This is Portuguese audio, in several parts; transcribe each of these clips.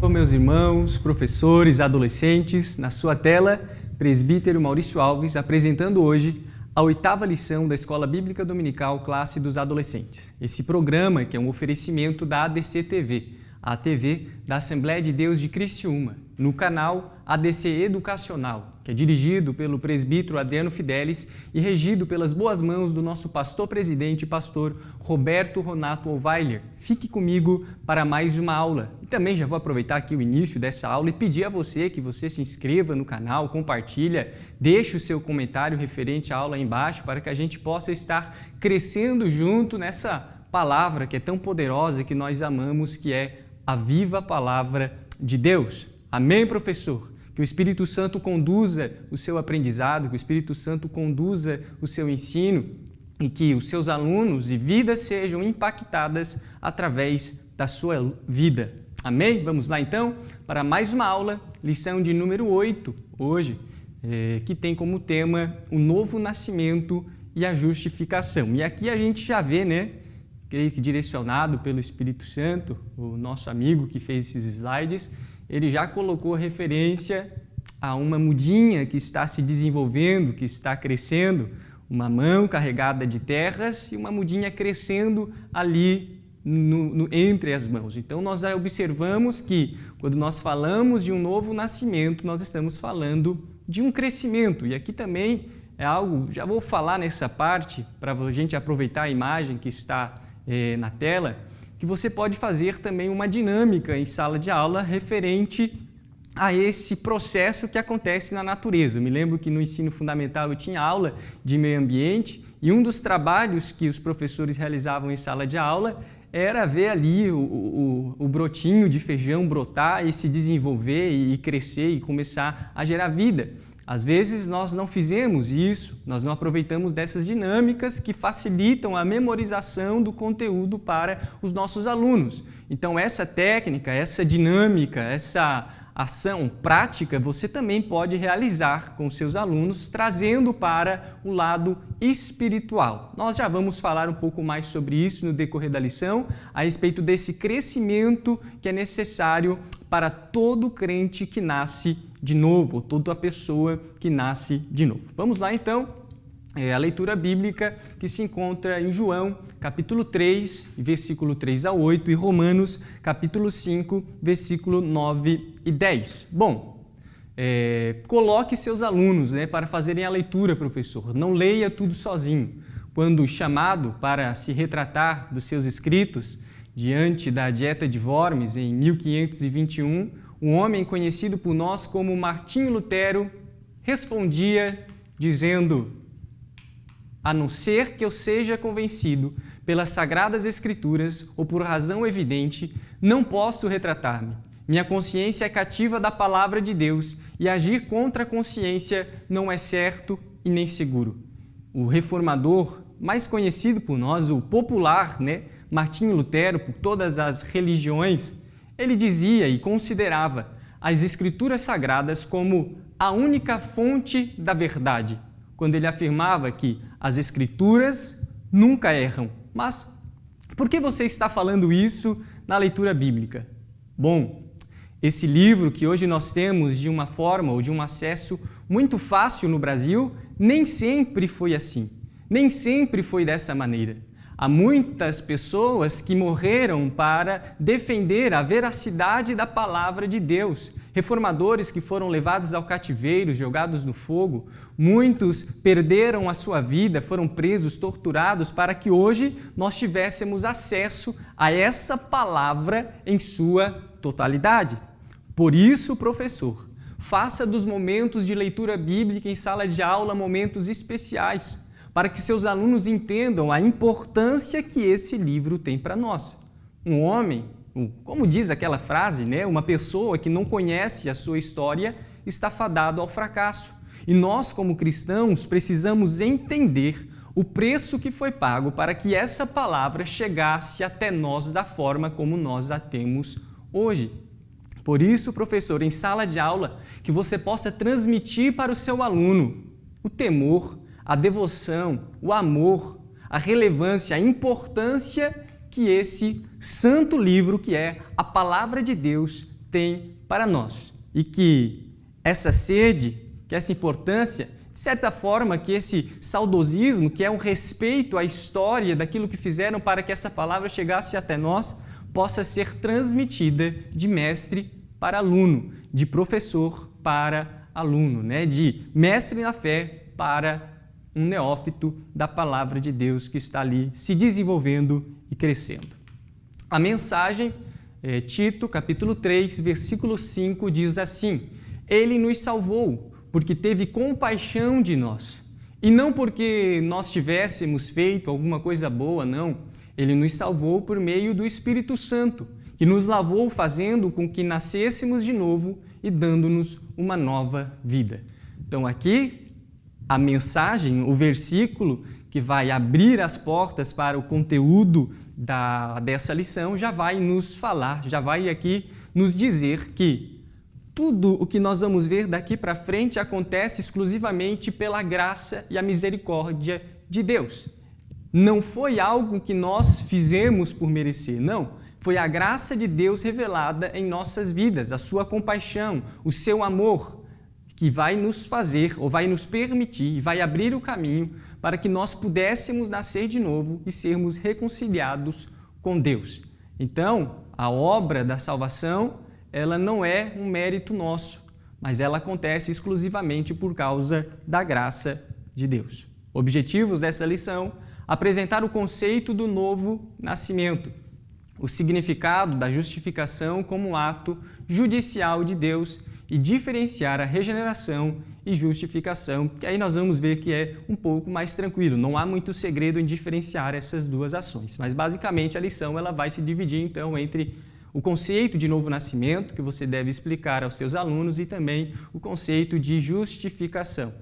Salve, meus irmãos, professores, adolescentes. Na sua tela, presbítero Maurício Alves, apresentando hoje a 8ª lição da Escola Bíblica Dominical Classe dos Adolescentes. Esse programa que é um oferecimento da ADC TV, a TV da Assembleia de Deus de Criciúma, no canal ADC Educacional, que é dirigido pelo presbítero Adriano Fidelis e regido pelas boas mãos do nosso pastor-presidente, pastor Roberto Ronato Ovailer. Fique comigo para mais uma aula. E também já vou aproveitar aqui o início dessa aula e pedir a você que você se inscreva no canal, compartilha, deixe o seu comentário referente à aula aí embaixo para que a gente possa estar crescendo junto nessa palavra que é tão poderosa que nós amamos, que é a viva palavra de Deus. Amém, professor? Que o Espírito Santo conduza o seu aprendizado, que o Espírito Santo conduza o seu ensino e que os seus alunos e vidas sejam impactadas através da sua vida. Amém? Vamos lá então para mais uma aula, lição de número 8, hoje, que tem como tema o novo nascimento e a justificação. E aqui a gente já vê, né? Creio que direcionado pelo Espírito Santo, o nosso amigo que fez esses slides, ele já colocou referência a uma mudinha que está se desenvolvendo, que está crescendo, uma mão carregada de terras e uma mudinha crescendo ali entre as mãos. Então nós já observamos que quando nós falamos de um novo nascimento, nós estamos falando de um crescimento. E aqui também é algo, já vou falar nessa parte, para a gente aproveitar a imagem que está na tela, que você pode fazer também uma dinâmica em sala de aula referente a esse processo que acontece na natureza. Eu me lembro que no ensino fundamental eu tinha aula de meio ambiente e um dos trabalhos que os professores realizavam em sala de aula era ver ali o brotinho de feijão brotar e se desenvolver e crescer e começar a gerar vida. Às vezes nós não fizemos isso, nós não aproveitamos dessas dinâmicas que facilitam a memorização do conteúdo para os nossos alunos. Então essa técnica, essa dinâmica, essa ação prática você também pode realizar com seus alunos, trazendo para o lado espiritual. Nós já vamos falar um pouco mais sobre isso no decorrer da lição, a respeito desse crescimento que é necessário para todo crente que nasce de novo, toda pessoa que nasce de novo. Vamos lá então, a leitura bíblica que se encontra em João, capítulo 3, versículo 3 a 8, e Romanos, capítulo 5, versículo 9 e 10. Bom, coloque seus alunos para fazerem a leitura, professor. Não leia tudo sozinho. Quando chamado para se retratar dos seus escritos diante da Dieta de Worms, em 1521, um homem conhecido por nós como Martinho Lutero respondia dizendo: a não ser que eu seja convencido pelas Sagradas Escrituras ou por razão evidente, não posso retratar-me. Minha consciência é cativa da palavra de Deus e agir contra a consciência não é certo e nem seguro. O reformador mais conhecido por nós, o popular, Martinho Lutero, por todas as religiões, ele dizia e considerava as Escrituras Sagradas como a única fonte da verdade, quando ele afirmava que as Escrituras nunca erram. Mas por que você está falando isso na leitura bíblica? Bom, esse livro que hoje nós temos de uma forma ou de um acesso muito fácil no Brasil, nem sempre foi assim, nem sempre foi dessa maneira. Há muitas pessoas que morreram para defender a veracidade da palavra de Deus. Reformadores que foram levados ao cativeiro, jogados no fogo. Muitos perderam a sua vida, foram presos, torturados, para que hoje nós tivéssemos acesso a essa palavra em sua totalidade. Por isso, professor, faça dos momentos de leitura bíblica em sala de aula momentos especiais, para que seus alunos entendam a importância que esse livro tem para nós. Um homem, como diz aquela frase, uma pessoa que não conhece a sua história está fadado ao fracasso. E nós, como cristãos, precisamos entender o preço que foi pago para que essa palavra chegasse até nós da forma como nós a temos hoje. Por isso, professor, em sala de aula, que você possa transmitir para o seu aluno o temor, a devoção, o amor, a relevância, a importância que esse santo livro, que é a Palavra de Deus, tem para nós. E que essa sede, que essa importância, de certa forma, que esse saudosismo, que é um respeito à história daquilo que fizeram para que essa palavra chegasse até nós, possa ser transmitida de mestre para aluno, de professor para aluno, de mestre na fé para um neófito da palavra de Deus que está ali se desenvolvendo e crescendo. A mensagem, Tito, capítulo 3, versículo 5, diz assim: Ele nos salvou, porque teve compaixão de nós. E não porque nós tivéssemos feito alguma coisa boa, não. Ele nos salvou por meio do Espírito Santo, que nos lavou fazendo com que nascêssemos de novo e dando-nos uma nova vida. Então aqui, a mensagem, o versículo que vai abrir as portas para o conteúdo dessa lição já vai nos falar, já vai aqui nos dizer que tudo o que nós vamos ver daqui para frente acontece exclusivamente pela graça e a misericórdia de Deus. Não foi algo que nós fizemos por merecer, não. Foi a graça de Deus revelada em nossas vidas, a sua compaixão, o seu amor, que vai nos fazer, ou vai nos permitir, vai abrir o caminho para que nós pudéssemos nascer de novo e sermos reconciliados com Deus. Então, a obra da salvação, ela não é um mérito nosso, mas ela acontece exclusivamente por causa da graça de Deus. Objetivos dessa lição: apresentar o conceito do novo nascimento, o significado da justificação como um ato judicial de Deus e diferenciar a regeneração e justificação, que aí nós vamos ver que é um pouco mais tranquilo, não há muito segredo em diferenciar essas duas ações, mas basicamente a lição ela vai se dividir então entre o conceito de novo nascimento, que você deve explicar aos seus alunos, e também o conceito de justificação.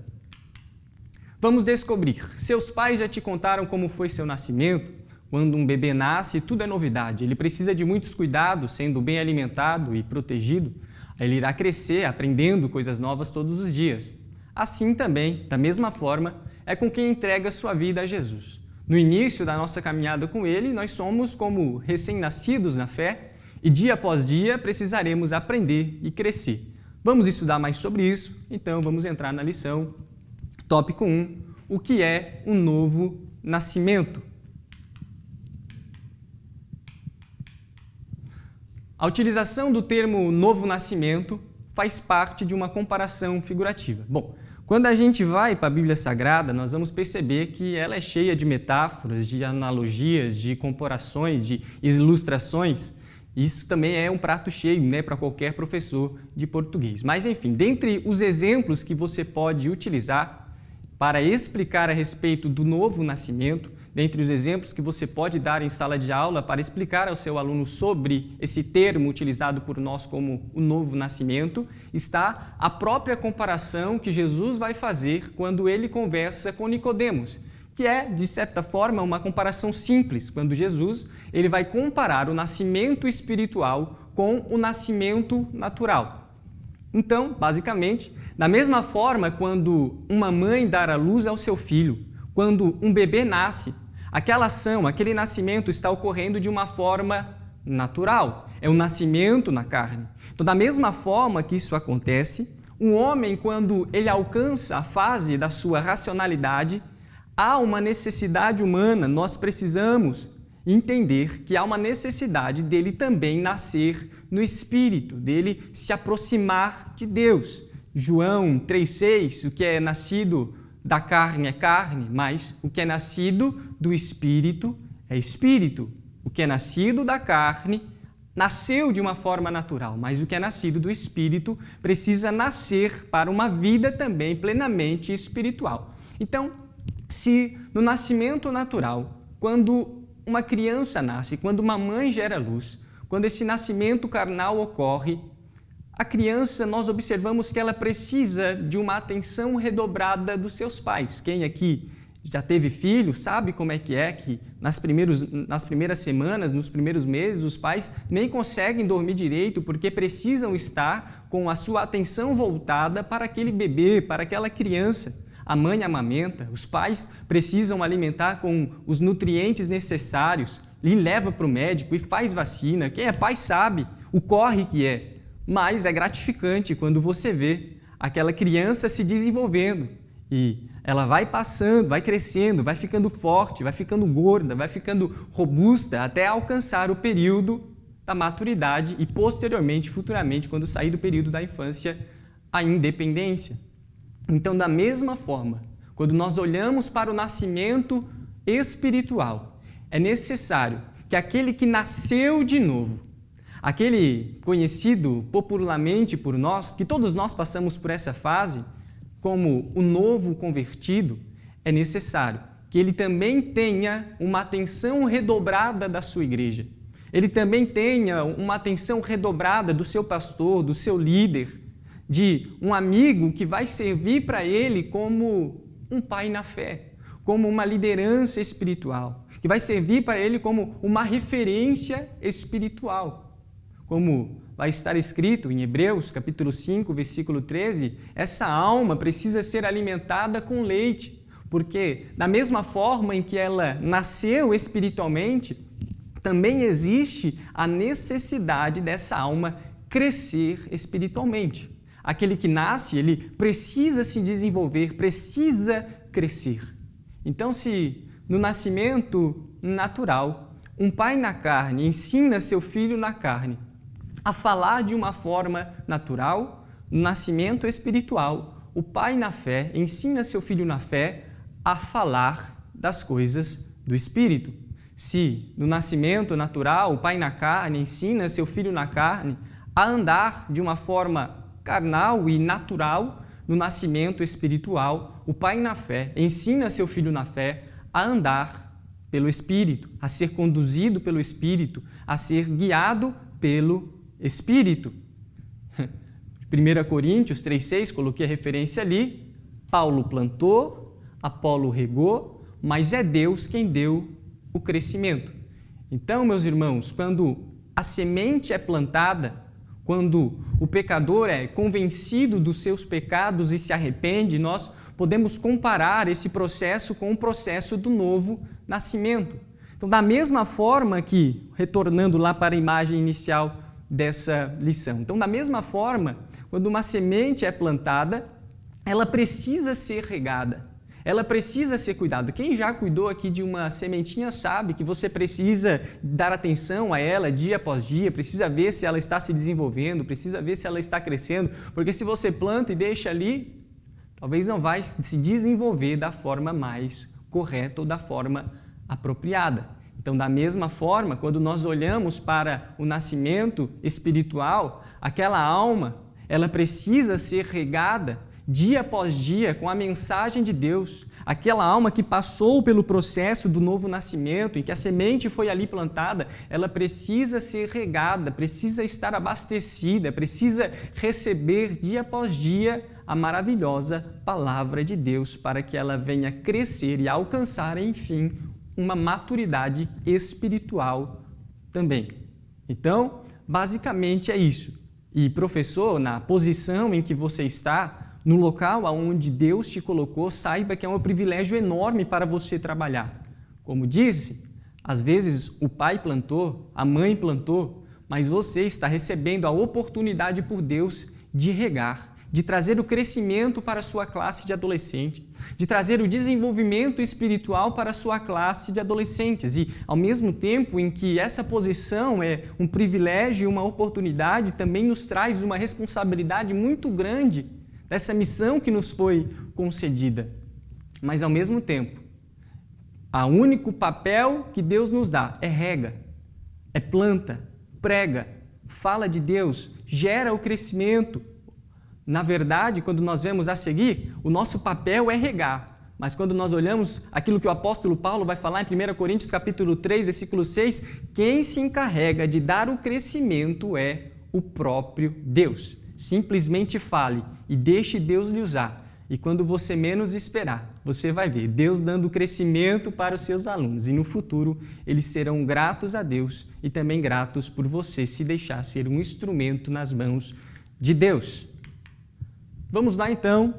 Vamos descobrir. Seus pais já te contaram como foi seu nascimento? Quando um bebê nasce, tudo é novidade. Ele precisa de muitos cuidados, sendo bem alimentado e protegido. Ele irá crescer aprendendo coisas novas todos os dias. Assim também, da mesma forma, é com quem entrega sua vida a Jesus. No início da nossa caminhada com Ele, nós somos como recém-nascidos na fé e dia após dia precisaremos aprender e crescer. Vamos estudar mais sobre isso, então vamos entrar na lição. Tópico 1. O que é um novo nascimento? A utilização do termo novo nascimento faz parte de uma comparação figurativa. Bom, quando a gente vai para a Bíblia Sagrada, nós vamos perceber que ela é cheia de metáforas, de analogias, de comparações, de ilustrações. Isso também é um prato cheio, para qualquer professor de português. Mas, enfim, dentre os exemplos que você pode utilizar para explicar a respeito do novo nascimento, dentre os exemplos que você pode dar em sala de aula para explicar ao seu aluno sobre esse termo utilizado por nós como o novo nascimento, está a própria comparação que Jesus vai fazer quando ele conversa com Nicodemos, que é, de certa forma, uma comparação simples, quando Jesus ele vai comparar o nascimento espiritual com o nascimento natural. Então, basicamente, da mesma forma, quando uma mãe dá à luz ao seu filho, quando um bebê nasce, aquela ação, aquele nascimento está ocorrendo de uma forma natural. É um nascimento na carne. Então, da mesma forma que isso acontece, um homem, quando ele alcança a fase da sua racionalidade, há uma necessidade humana, nós precisamos entender que há uma necessidade dele também nascer no Espírito, dele se aproximar de Deus. João 3,6, o que é nascido da carne é carne, mas o que é nascido do Espírito é Espírito. O que é nascido da carne nasceu de uma forma natural, mas o que é nascido do Espírito precisa nascer para uma vida também plenamente espiritual. Então, se no nascimento natural, quando uma criança nasce, quando uma mãe gera luz, quando esse nascimento carnal ocorre, a criança, nós observamos que ela precisa de uma atenção redobrada dos seus pais. Quem aqui já teve filho sabe como é que nas primeiras semanas, nos primeiros meses, os pais nem conseguem dormir direito porque precisam estar com a sua atenção voltada para aquele bebê, para aquela criança. A mãe amamenta, os pais precisam alimentar com os nutrientes necessários, lhe leva para o médico e faz vacina. Quem é pai sabe o corre que é. mas é gratificante quando você vê aquela criança se desenvolvendo e ela vai passando, vai crescendo, vai ficando forte, vai ficando gorda, vai ficando robusta até alcançar o período da maturidade e posteriormente, futuramente, quando sair do período da infância, a independência. Então, da mesma forma, quando nós olhamos para o nascimento espiritual, é necessário que aquele que nasceu de novo, aquele conhecido popularmente por nós, que todos nós passamos por essa fase, como o novo convertido, é necessário que ele também tenha uma atenção redobrada da sua igreja. Ele também tenha uma atenção redobrada do seu pastor, do seu líder, de um amigo que vai servir para ele como um pai na fé, como uma liderança espiritual, que vai servir para ele como uma referência espiritual. Como vai estar escrito em Hebreus, capítulo 5, versículo 13, essa alma precisa ser alimentada com leite, porque da mesma forma em que ela nasceu espiritualmente, também existe a necessidade dessa alma crescer espiritualmente. Aquele que nasce, ele precisa se desenvolver, precisa crescer. Então, se no nascimento natural, um pai na carne ensina seu filho na carne a falar de uma forma natural, no nascimento espiritual, o pai na fé ensina seu filho na fé a falar das coisas do Espírito. Se no nascimento natural, o pai na carne ensina seu filho na carne a andar de uma forma carnal e natural, no nascimento espiritual, o pai na fé ensina seu filho na fé a andar pelo Espírito, a ser conduzido pelo Espírito, a ser guiado pelo Espírito. 1 Coríntios 3,6, coloquei a referência ali, Paulo plantou, Apolo regou, mas é Deus quem deu o crescimento. Então, meus irmãos, quando a semente é plantada, quando o pecador é convencido dos seus pecados e se arrepende, nós podemos comparar esse processo com o processo do novo nascimento. Então, da mesma forma que, retornando lá para a imagem inicial dessa lição, então, da mesma forma, quando uma semente é plantada, ela precisa ser regada. Ela precisa ser cuidada. Quem já cuidou aqui de uma sementinha sabe que você precisa dar atenção a ela dia após dia, precisa ver se ela está se desenvolvendo, precisa ver se ela está crescendo, porque se você planta e deixa ali, talvez não vai se desenvolver da forma mais correta ou da forma apropriada. Então, da mesma forma, quando nós olhamos para o nascimento espiritual, aquela alma, ela precisa ser regada dia após dia, com a mensagem de Deus, aquela alma que passou pelo processo do novo nascimento, em que a semente foi ali plantada, ela precisa ser regada, precisa estar abastecida, precisa receber dia após dia a maravilhosa palavra de Deus para que ela venha crescer e alcançar, enfim, uma maturidade espiritual também. Então, basicamente é isso. E professor, na posição em que você está, no local onde Deus te colocou, saiba que é um privilégio enorme para você trabalhar. Como disse, às vezes o pai plantou, a mãe plantou, mas você está recebendo a oportunidade por Deus de regar, de trazer o crescimento para a sua classe de adolescente, de trazer o desenvolvimento espiritual para a sua classe de adolescentes. E, ao mesmo tempo em que essa posição é um privilégio e uma oportunidade, também nos traz uma responsabilidade muito grande dessa missão que nos foi concedida. Mas, ao mesmo tempo, o único papel que Deus nos dá é rega, é planta, prega, fala de Deus, gera o crescimento. Na verdade, quando nós vemos a seguir, o nosso papel é regar. Mas quando nós olhamos aquilo que o apóstolo Paulo vai falar em 1 Coríntios capítulo 3, versículo 6, quem se encarrega de dar o crescimento é o próprio Deus. Simplesmente fale e deixe Deus lhe usar. E quando você menos esperar, você vai ver Deus dando crescimento para os seus alunos. E no futuro, eles serão gratos a Deus e também gratos por você se deixar ser um instrumento nas mãos de Deus. Vamos lá então,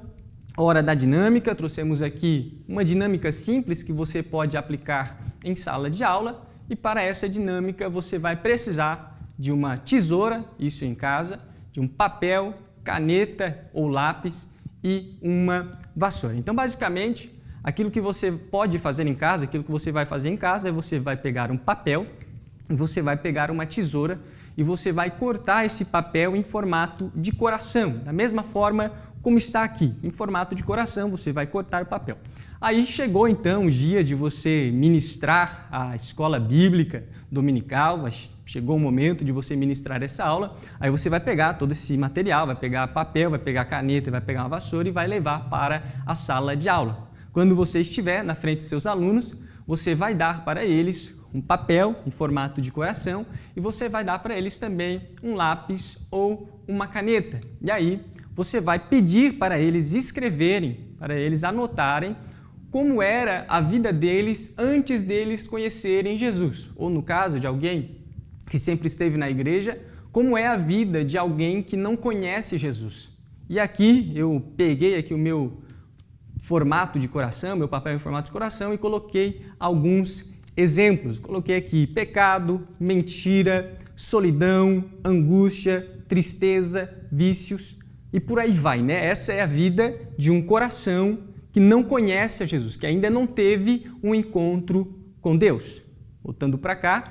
hora da dinâmica. Trouxemos aqui uma dinâmica simples que você pode aplicar em sala de aula. E para essa dinâmica você vai precisar de uma tesoura, isso em casa, de um papel, caneta ou lápis e uma vassoura. Então, basicamente, aquilo que você pode fazer em casa, aquilo que você vai fazer em casa, é você vai pegar um papel, você vai pegar uma tesoura e você vai cortar esse papel em formato de coração, da mesma forma como está aqui, em formato de coração, você vai cortar o papel. Aí chegou então o dia de você ministrar a escola bíblica dominical, chegou o momento de você ministrar essa aula, aí você vai pegar todo esse material, vai pegar papel, vai pegar caneta, vai pegar uma vassoura e vai levar para a sala de aula. Quando você estiver na frente dos seus alunos, você vai dar para eles um papel em formato de coração e você vai dar para eles também um lápis ou uma caneta. E aí você vai pedir para eles escreverem, para eles anotarem como era a vida deles antes deles conhecerem Jesus. Ou no caso de alguém que sempre esteve na igreja, como é a vida de alguém que não conhece Jesus. E aqui eu peguei aqui o meu formato de coração, meu papel em formato de coração e coloquei alguns exemplos. Coloquei aqui pecado, mentira, solidão, angústia, tristeza, vícios e por aí vai, né? Essa é a vida de um coração que não conhece a Jesus, que ainda não teve um encontro com Deus. Voltando para cá,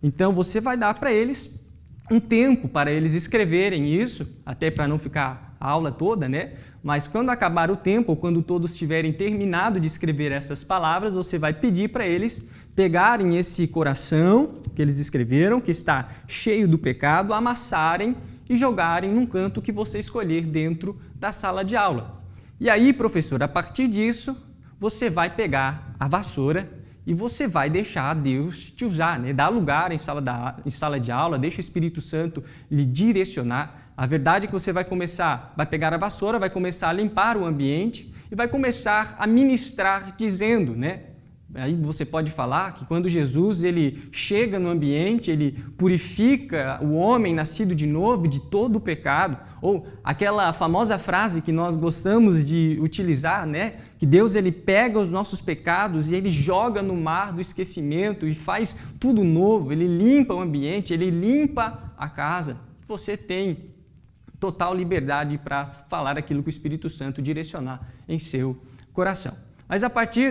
então você vai dar para eles um tempo para eles escreverem isso, até para não ficar a aula toda, né? Mas quando acabar o tempo, ou quando todos tiverem terminado de escrever essas palavras, você vai pedir para eles pegarem esse coração que eles escreveram, que está cheio do pecado, amassarem e jogarem num canto que você escolher dentro da sala de aula. E aí, professor, a partir disso, você vai pegar a vassoura e você vai deixar Deus te usar, né? Dá lugar em sala de aula, deixa o Espírito Santo lhe direcionar. A verdade é que você vai pegar a vassoura, vai começar a limpar o ambiente e vai começar a ministrar dizendo, né? Aí você pode falar que quando Jesus ele chega no ambiente, ele purifica o homem nascido de novo de todo o pecado, ou aquela famosa frase que nós gostamos de utilizar, né? Que Deus ele pega os nossos pecados e ele joga no mar do esquecimento e faz tudo novo, ele limpa o ambiente, ele limpa a casa. Você tem total liberdade para falar aquilo que o Espírito Santo direcionar em seu coração. Mas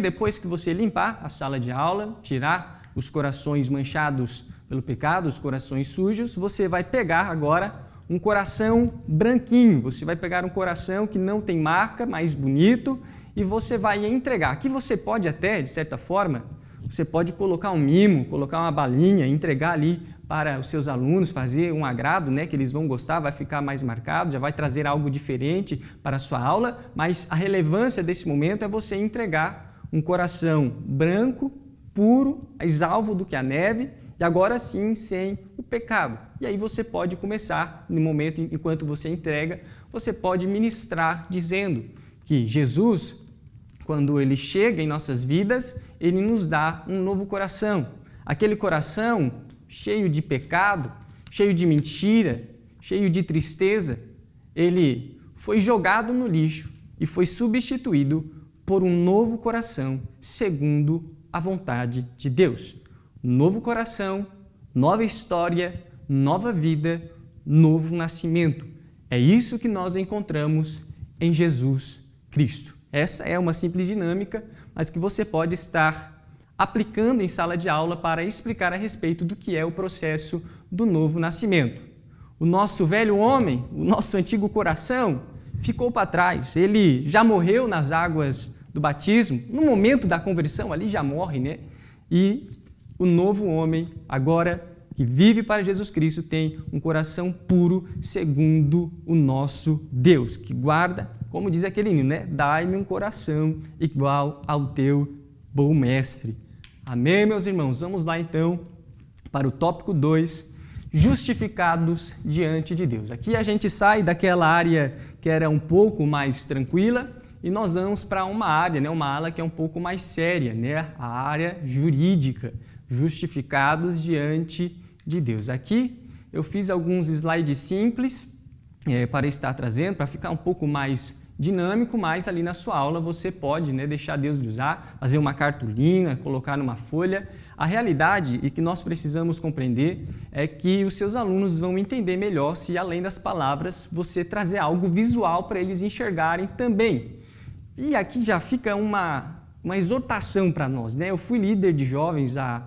depois que você limpar a sala de aula, tirar os corações manchados pelo pecado, os corações sujos, você vai pegar agora um coração branquinho. Você vai pegar um coração que não tem marca, mais bonito, e você vai entregar. Aqui você pode até, de certa forma, você pode colocar um mimo, colocar uma balinha, entregar ali para os seus alunos, fazer um agrado, né, que eles vão gostar, vai ficar mais marcado, já vai trazer algo diferente para a sua aula, mas a relevância desse momento é você entregar um coração branco, puro, mais alvo do que a neve, e agora sim sem o pecado. E aí você pode começar, no momento enquanto você entrega, você pode ministrar dizendo que Jesus, quando ele chega em nossas vidas, ele nos dá um novo coração. Aquele coração cheio de pecado, cheio de mentira, cheio de tristeza, ele foi jogado no lixo e foi substituído por um novo coração segundo a vontade de Deus. Novo coração, nova história, nova vida, novo nascimento. É isso que nós encontramos em Jesus Cristo. Essa é uma simples dinâmica, mas que você pode estar aplicando em sala de aula para explicar a respeito do que é o processo do novo nascimento. O nosso velho homem, o nosso antigo coração, ficou para trás. Ele já morreu nas águas do batismo, no momento da conversão ali já morre, né? E o novo homem, agora que vive para Jesus Cristo, tem um coração puro segundo o nosso Deus, que guarda, como diz aquele hino, né? Dai-me um coração igual ao teu bom mestre. Amém, meus irmãos? Vamos lá, então, para o tópico 2, justificados diante de Deus. Aqui a gente sai daquela área que era um pouco mais tranquila e nós vamos para uma área, né? Uma ala que é um pouco mais séria, né? A área jurídica, justificados diante de Deus. Aqui eu fiz alguns slides simples para estar trazendo, para ficar um pouco mais dinâmico, mas ali na sua aula você pode, deixar Deus lhe usar, fazer uma cartolina, colocar numa folha. A realidade, e que nós precisamos compreender, é que os seus alunos vão entender melhor se, além das palavras, você trazer algo visual para eles enxergarem também. E aqui já fica uma exortação para nós. Eu fui líder de jovens há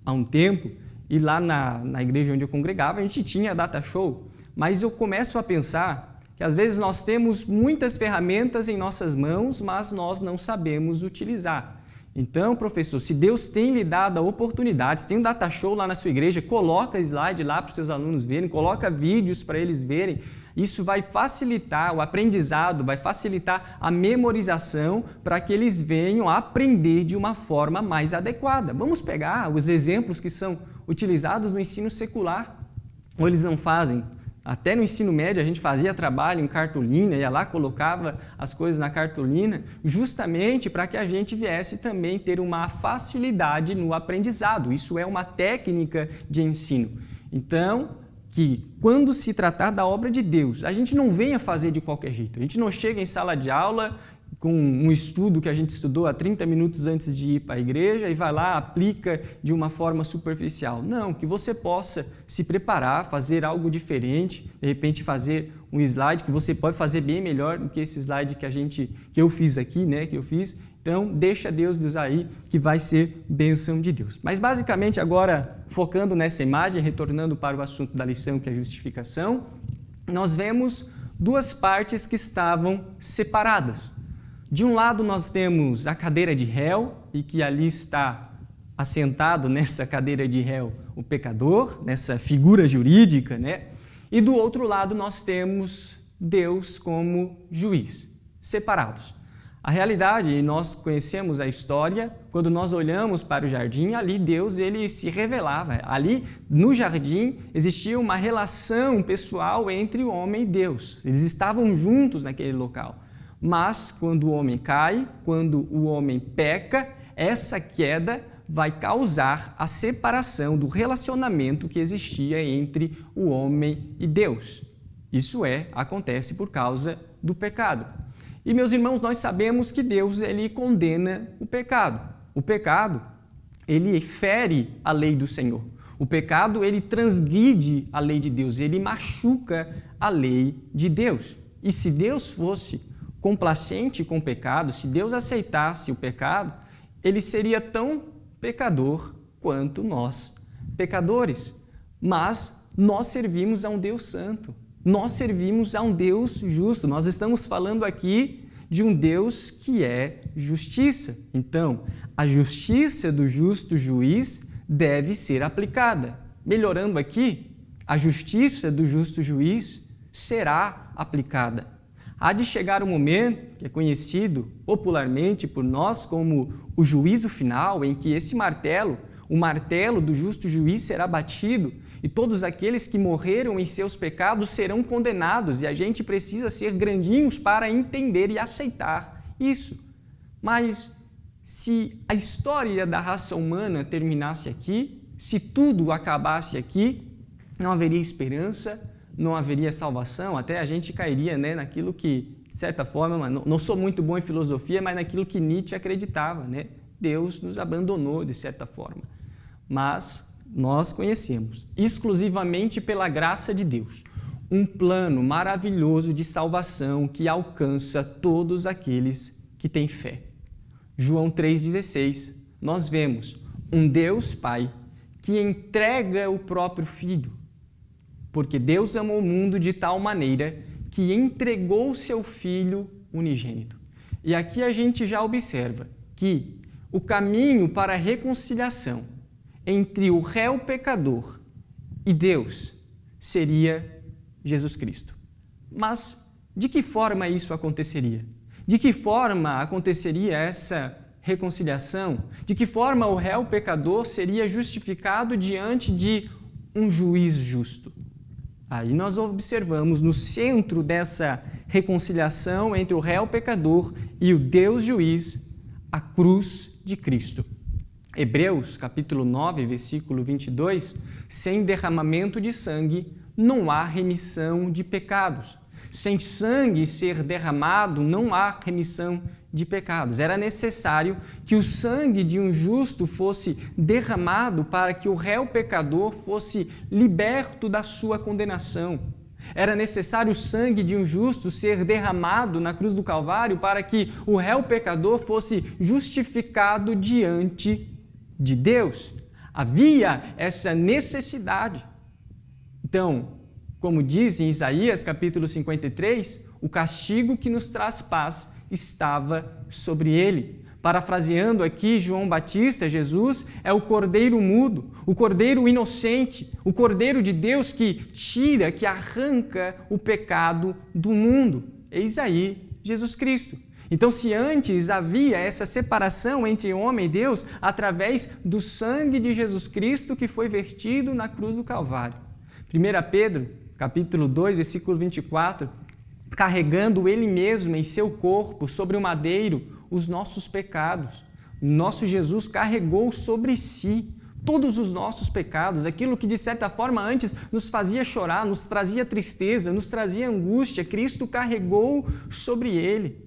um tempo, e lá na igreja onde eu congregava, a gente tinha data show, mas eu começo a pensar que às vezes nós temos muitas ferramentas em nossas mãos, mas nós não sabemos utilizar. Então, professor, se Deus tem lhe dado a oportunidade, se tem um data show lá na sua igreja, coloca slide lá para os seus alunos verem, coloca vídeos para eles verem. Isso vai facilitar o aprendizado, vai facilitar a memorização para que eles venham a aprender de uma forma mais adequada. Vamos pegar os exemplos que são utilizados no ensino secular, ou eles não fazem. Até no ensino médio a gente fazia trabalho em cartolina, ia lá, colocava as coisas na cartolina, justamente para que a gente viesse também ter uma facilidade no aprendizado. Isso é uma técnica de ensino. Então, que quando se tratar da obra de Deus, a gente não venha fazer de qualquer jeito. A gente não chega em sala de aula com um estudo que a gente estudou há 30 minutos antes de ir para a igreja e vai lá, aplica de uma forma superficial. Não, que você possa se preparar, fazer algo diferente, de repente fazer um slide que você pode fazer bem melhor do que esse slide que eu fiz aqui, que eu fiz. Então, deixa Deus lhe usar aí, que vai ser bênção de Deus. Mas basicamente agora, focando nessa imagem, retornando para o assunto da lição, que é a justificação, nós vemos duas partes que estavam separadas. De um lado nós temos a cadeira de réu, e que ali está assentado nessa cadeira de réu o pecador, nessa figura jurídica, E do outro lado nós temos Deus como juiz, separados. A realidade, e nós conhecemos a história, quando nós olhamos para o jardim, ali Deus ele se revelava. Ali no jardim existia uma relação pessoal entre o homem e Deus. Eles estavam juntos naquele local. Mas quando o homem cai, quando o homem peca, essa queda vai causar a separação do relacionamento que existia entre o homem e Deus. Isso acontece por causa do pecado. E, meus irmãos, nós sabemos que Deus ele condena o pecado. O pecado, ele fere a lei do Senhor. O pecado, ele transgride a lei de Deus, ele machuca a lei de Deus. E se Deus fosse complacente com o pecado, se Deus aceitasse o pecado, ele seria tão pecador quanto nós, pecadores. Mas nós servimos a um Deus santo, nós servimos a um Deus justo. Nós estamos falando aqui de um Deus que é justiça. Então, a justiça do justo juiz deve ser aplicada. Melhorando aqui, a justiça do justo juiz será aplicada. Há de chegar um momento, que é conhecido popularmente por nós como o juízo final, em que esse martelo, o martelo do justo juiz será batido e todos aqueles que morreram em seus pecados serão condenados, e a gente precisa ser grandinhos para entender e aceitar isso. Mas se a história da raça humana terminasse aqui, se tudo acabasse aqui, não haveria esperança, não haveria salvação, até a gente cairia naquilo que, de certa forma, não sou muito bom em filosofia, mas naquilo que Nietzsche acreditava, Deus nos abandonou, de certa forma. Mas nós conhecemos, exclusivamente pela graça de Deus, um plano maravilhoso de salvação que alcança todos aqueles que têm fé. João 3,16, nós vemos um Deus Pai que entrega o próprio Filho, porque Deus amou o mundo de tal maneira que entregou seu Filho unigênito. E aqui a gente já observa que o caminho para a reconciliação entre o réu pecador e Deus seria Jesus Cristo. Mas de que forma isso aconteceria? De que forma aconteceria essa reconciliação? De que forma o réu pecador seria justificado diante de um juiz justo? Aí nós observamos no centro dessa reconciliação entre o réu pecador e o Deus juiz, a cruz de Cristo. Hebreus, capítulo 9, versículo 22, sem derramamento de sangue não há remissão de pecados. Sem sangue ser derramado, não há remissão de pecados. Era necessário que o sangue de um justo fosse derramado para que o réu pecador fosse liberto da sua condenação. Era necessário o sangue de um justo ser derramado na cruz do Calvário para que o réu pecador fosse justificado diante de Deus. Havia essa necessidade. Então, como diz em Isaías capítulo 53, o castigo que nos traz paz estava sobre ele. Parafraseando aqui João Batista, Jesus é o cordeiro mudo, o cordeiro inocente, o cordeiro de Deus que tira, que arranca o pecado do mundo. Eis aí Jesus Cristo. Então, se antes havia essa separação entre homem e Deus, através do sangue de Jesus Cristo que foi vertido na cruz do Calvário. 1 Pedro, capítulo 2, versículo 24, carregando Ele mesmo em seu corpo sobre o madeiro os nossos pecados. Nosso Jesus carregou sobre si todos os nossos pecados, aquilo que de certa forma antes nos fazia chorar, nos trazia tristeza, nos trazia angústia, Cristo carregou sobre Ele.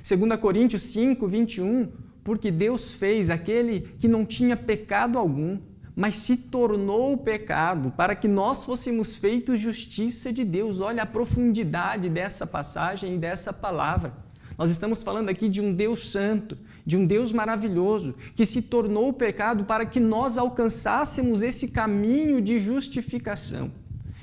2 Coríntios 5, 21, porque Deus fez aquele que não tinha pecado algum, mas se tornou pecado para que nós fôssemos feitos justiça de Deus. Olha a profundidade dessa passagem e dessa palavra. Nós estamos falando aqui de um Deus santo, de um Deus maravilhoso, que se tornou pecado para que nós alcançássemos esse caminho de justificação.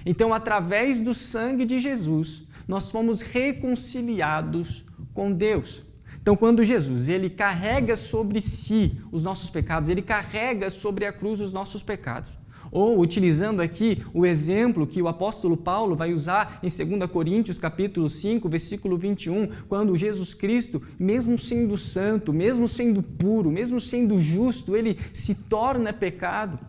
Então, através do sangue de Jesus, nós fomos reconciliados com Deus. Então, quando Jesus ele carrega sobre si os nossos pecados, ele carrega sobre a cruz os nossos pecados. Ou, utilizando aqui o exemplo que o apóstolo Paulo vai usar em 2 Coríntios capítulo 5, versículo 21, quando Jesus Cristo, mesmo sendo santo, mesmo sendo puro, mesmo sendo justo, ele se torna pecado.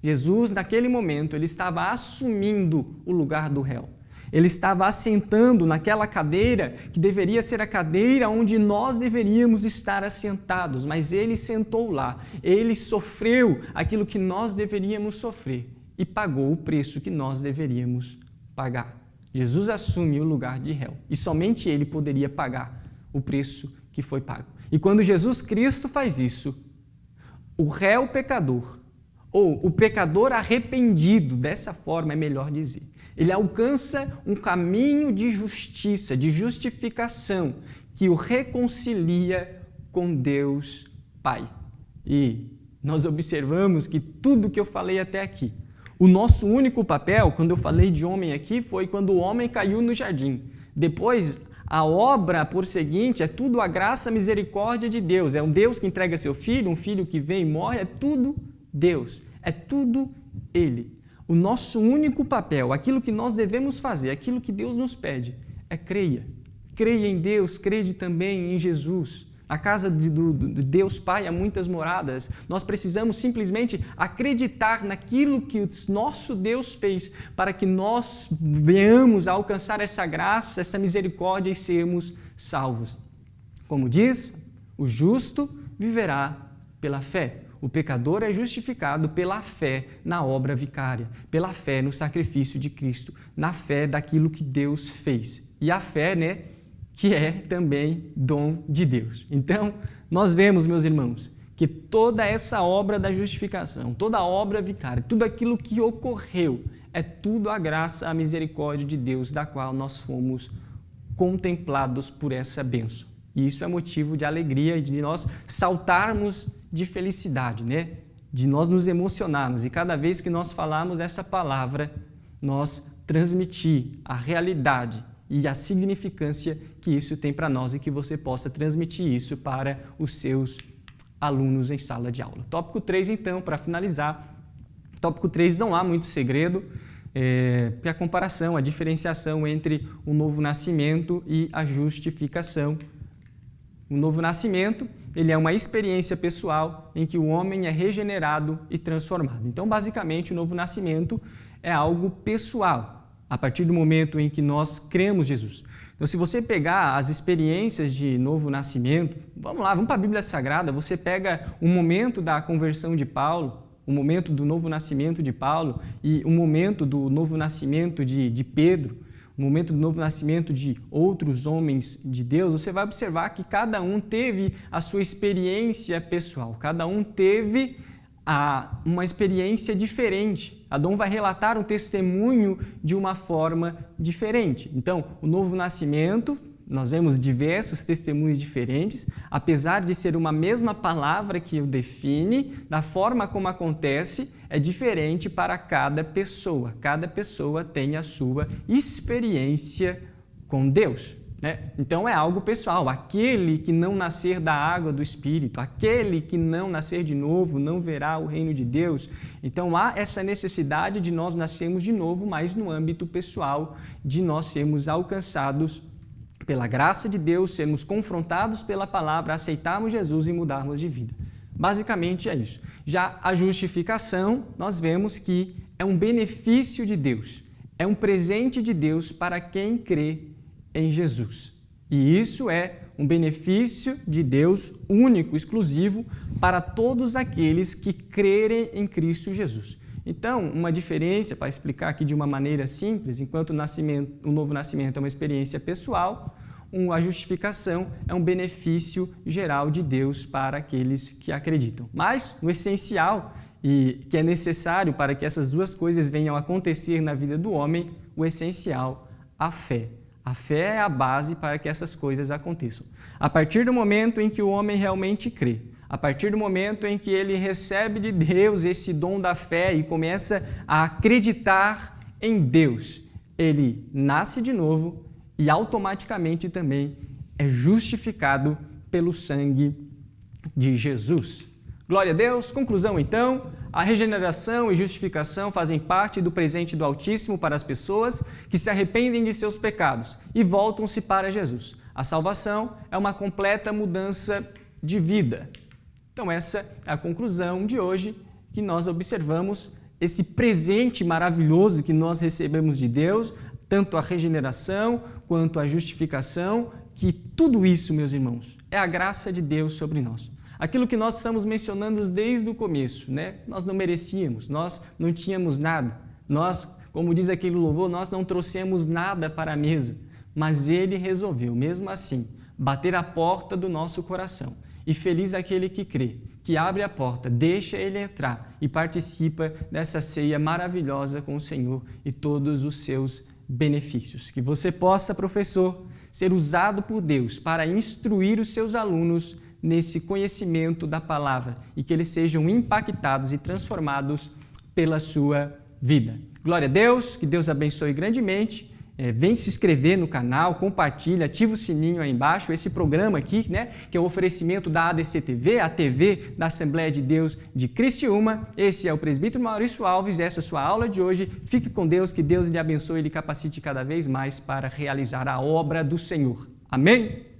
Jesus, naquele momento, ele estava assumindo o lugar do réu. Ele estava assentando naquela cadeira que deveria ser a cadeira onde nós deveríamos estar assentados, mas ele sentou lá, ele sofreu aquilo que nós deveríamos sofrer e pagou o preço que nós deveríamos pagar. Jesus assume o lugar de réu e somente ele poderia pagar o preço que foi pago. E quando Jesus Cristo faz isso, o réu pecador, ou o pecador arrependido, dessa forma é melhor dizer, ele alcança um caminho de justiça, de justificação, que o reconcilia com Deus Pai. E nós observamos que tudo que eu falei até aqui, o nosso único papel, quando eu falei de homem aqui, foi quando o homem caiu no jardim. Depois, a obra por seguinte é tudo a graça, a misericórdia de Deus. É um Deus que entrega seu filho, um filho que vem e morre, é tudo Deus, é tudo Ele. O nosso único papel, aquilo que nós devemos fazer, aquilo que Deus nos pede, é creia. Creia em Deus, crede também em Jesus. Na casa de Deus Pai há muitas moradas. Nós precisamos simplesmente acreditar naquilo que o nosso Deus fez para que nós venhamos a alcançar essa graça, essa misericórdia e sermos salvos. Como diz, o justo viverá pela fé. O pecador é justificado pela fé na obra vicária, pela fé no sacrifício de Cristo, na fé daquilo que Deus fez. E a fé, que é também dom de Deus. Então, nós vemos, meus irmãos, que toda essa obra da justificação, toda a obra vicária, tudo aquilo que ocorreu, é tudo a graça, a misericórdia de Deus, da qual nós fomos contemplados por essa bênção. E isso é motivo de alegria e de nós saltarmos de felicidade, de nós nos emocionarmos. E cada vez que nós falarmos essa palavra, nós transmitir a realidade e a significância que isso tem para nós e que você possa transmitir isso para os seus alunos em sala de aula. Tópico 3, então, para finalizar. Tópico 3 não há muito segredo, que a comparação, a diferenciação entre o novo nascimento e a justificação. O novo nascimento, ele é uma experiência pessoal em que o homem é regenerado e transformado. Então, basicamente, o novo nascimento é algo pessoal, a partir do momento em que nós cremos em Jesus. Então, se você pegar as experiências de novo nascimento, vamos lá, vamos para a Bíblia Sagrada, você pega o momento da conversão de Paulo, o momento do novo nascimento de Paulo e o momento do novo nascimento de Pedro, no momento do novo nascimento de outros homens de Deus, você vai observar que cada um teve a sua experiência pessoal, cada um teve uma experiência diferente. Adão vai relatar um testemunho de uma forma diferente. Então, o novo nascimento, nós vemos diversos testemunhos diferentes, apesar de ser uma mesma palavra que o define, da forma como acontece, é diferente para cada pessoa. Cada pessoa tem a sua experiência com Deus, né? Então é algo pessoal. Aquele que não nascer da água do Espírito, aquele que não nascer de novo, não verá o reino de Deus. Então há essa necessidade de nós nascermos de novo, mas no âmbito pessoal, de nós sermos alcançados pela graça de Deus, sermos confrontados pela palavra, aceitarmos Jesus e mudarmos de vida. Basicamente é isso. Já a justificação, nós vemos que é um benefício de Deus, é um presente de Deus para quem crê em Jesus. E isso é um benefício de Deus único, exclusivo, para todos aqueles que crerem em Cristo Jesus. Então, uma diferença, para explicar aqui de uma maneira simples, enquanto o novo nascimento é uma experiência pessoal, a justificação é um benefício geral de Deus para aqueles que acreditam. Mas, o essencial, e que é necessário para que essas duas coisas venham a acontecer na vida do homem, o essencial, a fé. A fé é a base para que essas coisas aconteçam. A partir do momento em que o homem realmente crê, a partir do momento em que ele recebe de Deus esse dom da fé e começa a acreditar em Deus, ele nasce de novo e automaticamente também é justificado pelo sangue de Jesus. Glória a Deus. Conclusão então, a regeneração e justificação fazem parte do presente do Altíssimo para as pessoas que se arrependem de seus pecados e voltam-se para Jesus. A salvação é uma completa mudança de vida. Então essa é a conclusão de hoje, que nós observamos esse presente maravilhoso que nós recebemos de Deus, tanto a regeneração quanto a justificação, que tudo isso, meus irmãos, é a graça de Deus sobre nós. Aquilo que nós estamos mencionando desde o começo, né? Nós não merecíamos, nós não tínhamos nada. Nós, como diz aquele louvor, nós não trouxemos nada para a mesa, mas Ele resolveu, mesmo assim, bater a porta do nosso coração. E feliz aquele que crê, que abre a porta, deixa Ele entrar e participa dessa ceia maravilhosa com o Senhor e todos os seus benefícios. Que você possa, professor, ser usado por Deus para instruir os seus alunos nesse conhecimento da palavra e que eles sejam impactados e transformados pela sua vida. Glória a Deus, que Deus abençoe grandemente. Vem se inscrever no canal, compartilha, ativa o sininho aí embaixo. Esse programa aqui, né, que é o oferecimento da ADC TV, a TV da Assembleia de Deus de Criciúma. Esse é o presbítero Maurício Alves, essa é a sua aula de hoje. Fique com Deus, que Deus lhe abençoe e lhe capacite cada vez mais para realizar a obra do Senhor. Amém?